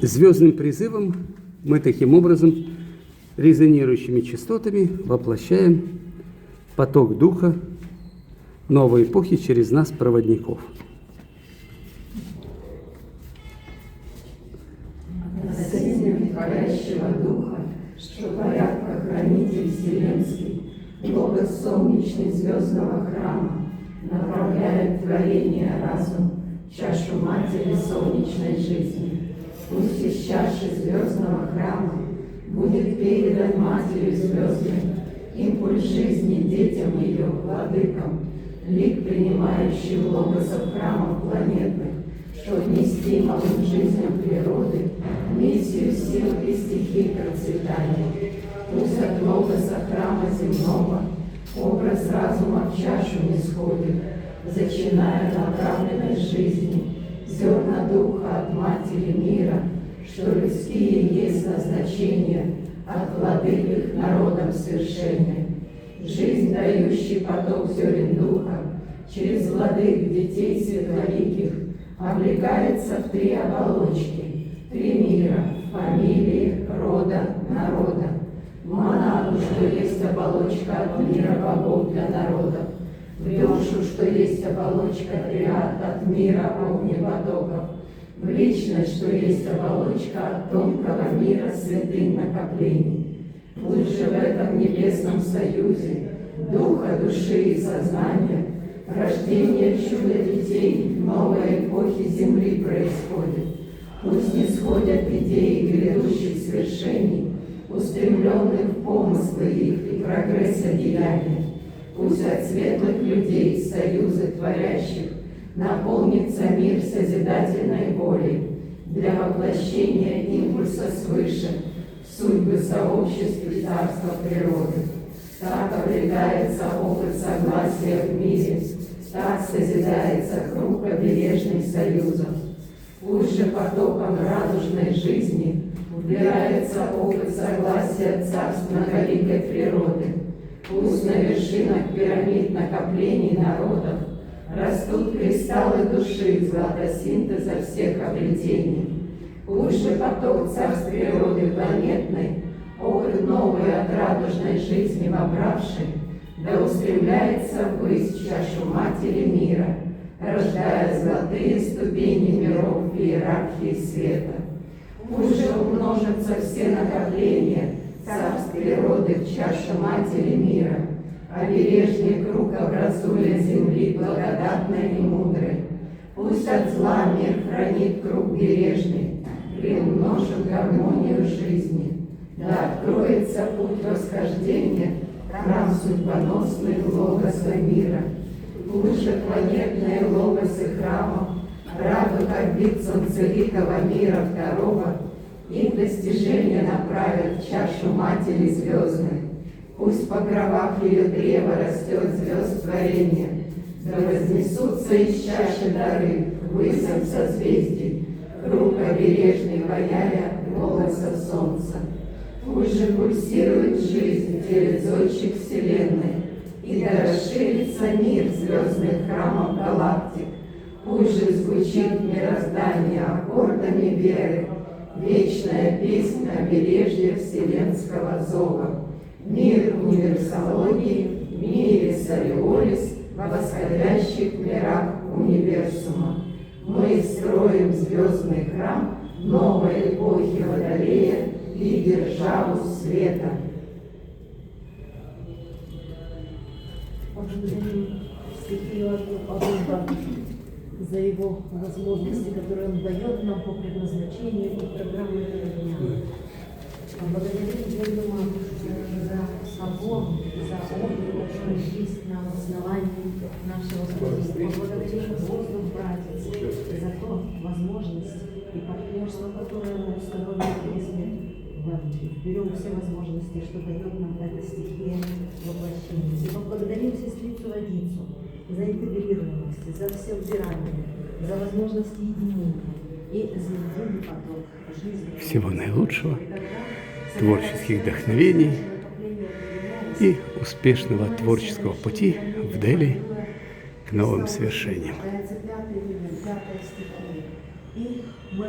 звездным призывом мы таким образом резонирующими частотами воплощаем поток Духа новой эпохи через нас, проводников. Носителем творящего Духа, что порядка-хранитель вселенский, Логос солнечный звездного храма, направляет творение разум, чашу матери солнечной жизни. Пусть из чаши звездного храма будет передан матерью звездной импульс жизни детям ее, владыкам, лик, принимающий логосов храмов планетных, что нести малым жизням природы миссию сил и стихий процветания. Пусть от логоса храма земного образ разума в чашу не сходит, зачиная направленность жизни, зерна духа от матери мира, что людские есть назначения, от владык их народом свершения. Жизнь, дающий поток зерен духа, через владык детей светлоликих, облекается в три оболочки, три мира, фамилии, рода, народа. В монаду, что есть оболочка от мира богов для народов, в душу, что есть оболочка триад от мира огнепотоков, в личность, что есть оболочка от тонкого мира святых накоплений. Пусть же в этом небесном союзе духа, души и сознания рождение чуда детей новой эпохи Земли происходит. Пусть не сходят идеи грядущих свершений, устремленных в помыслы их и прогресса деяния. Пусть от светлых людей, союзы творящих, наполнится мир созидательной волей для воплощения импульса свыше в судьбы сообществ и царства природы. Так обретается опыт согласия в мире, так созидается круг обережных союзов. Пусть же потоком радужной жизни убирается опыт согласия царств многоликой природы. Пусть на вершинах пирамид накоплений народов растут кристаллы души златосинтеза всех обретений. Пусть же поток царств природы планетной, опыт новый от радужной жизни вобравший, да устремляется ввысь в чашу матери мира, рождая золотые ступени миров в иерархии света. Пусть же умножатся все накопления царств природы в чашу матери мира, обережный круг образуя земли благодатной и мудрой. Пусть от зла мир хранит круг бережный, приумножив гармонию жизни. Да откроется путь восхождения, храм судьбоносный логоса мира. Пусть же планетные логосы храмов, радуг орбит солнцеликого мира второго, их достижения направят в чашу матери звездной. Пусть в покровах ее древа растет звезд творения, да вознесутся из чаши дары высок созвездий, круг обережный ваяя голоса солнца. Пусть же пульсирует жизнь в теле зодчих вселенной, и да расширится мир звездных храмов галактик. Пусть же звучит мироздание аккордами веры, вечная песня обережья вселенского зова. Мир универсологии, в мире Сориолис, восходящих мирах универсума. Мы строим звездный храм новой эпохи Водолея и державу света. Благодарим святого Бога за его возможности, которые он дает нам по предназначению и программе этого дня. Благодарим Бога за собор, за опыт, который есть на основании нашего служения. Благодарим воздух, братец, за то возможность и партнерство, которое мы установили, если берем все возможности, что дает нам эта стихия воплощения. И поблагодарим сестрицу Водицу за интегрированность, за все убирание, за возможность единения и за единый поток жизни. Всего наилучшего, творческих вдохновений и успешного творческого пути в Дели к новым свершениям. И мы